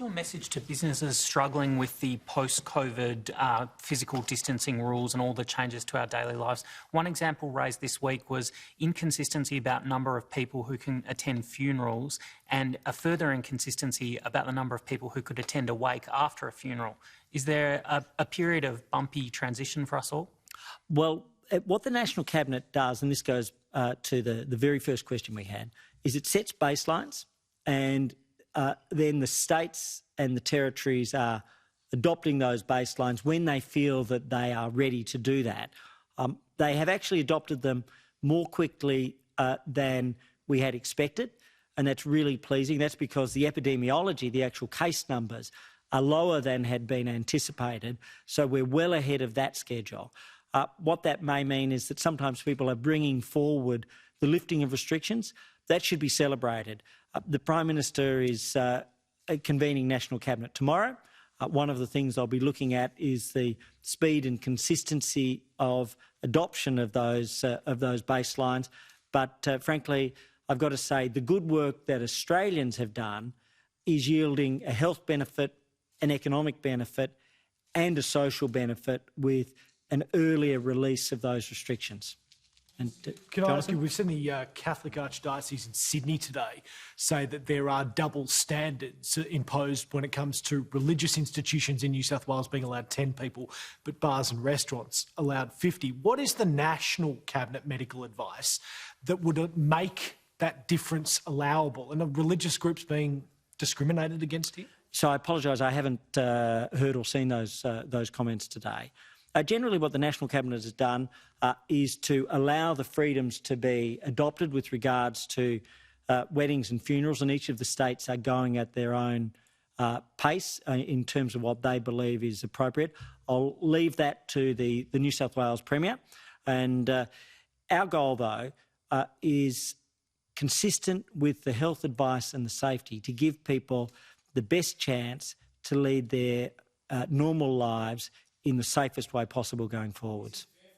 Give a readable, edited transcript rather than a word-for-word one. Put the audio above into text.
Your message to businesses struggling with the post-COVID physical distancing rules and all the changes to our daily lives? One example raised this week was inconsistency about number of people who can attend funerals and a further inconsistency about the number of people who could attend a wake after a funeral. Is there a period of bumpy transition for us all? Well, what the National Cabinet does, and this goes to the very first question we had, is it sets baselines and then the states and the territories are adopting those baselines when they feel that they are ready to do that. They have actually adopted them more quickly than we had expected, and that's really pleasing. That's because the epidemiology, the actual case numbers, are lower than had been anticipated, so we're well ahead of that schedule. What that may mean is that sometimes people are bringing forward the lifting of restrictions. That should be celebrated. The Prime Minister is convening National Cabinet tomorrow. One of the things I'll be looking at is the speed and consistency of adoption of those baselines. But frankly, I've got to say the good work that Australians have done is yielding a health benefit, an economic benefit and a social benefit with an earlier release of those restrictions. Can I ask you, we've seen the Catholic Archdiocese in Sydney today say that there are double standards imposed when it comes to religious institutions in New South Wales being allowed 10 people, but bars and restaurants allowed 50. What is the National Cabinet medical advice that would make that difference allowable? And are religious groups being discriminated against here? So I apologise, I haven't heard or seen those comments today. Generally what the National Cabinet has done is to allow the freedoms to be adopted with regards to weddings and funerals, and each of the states are going at their own pace in terms of what they believe is appropriate. I'll leave that to the New South Wales Premier. And our goal, though, is consistent with the health advice and the safety to give people the best chance to lead their normal lives in the safest way possible going forwards.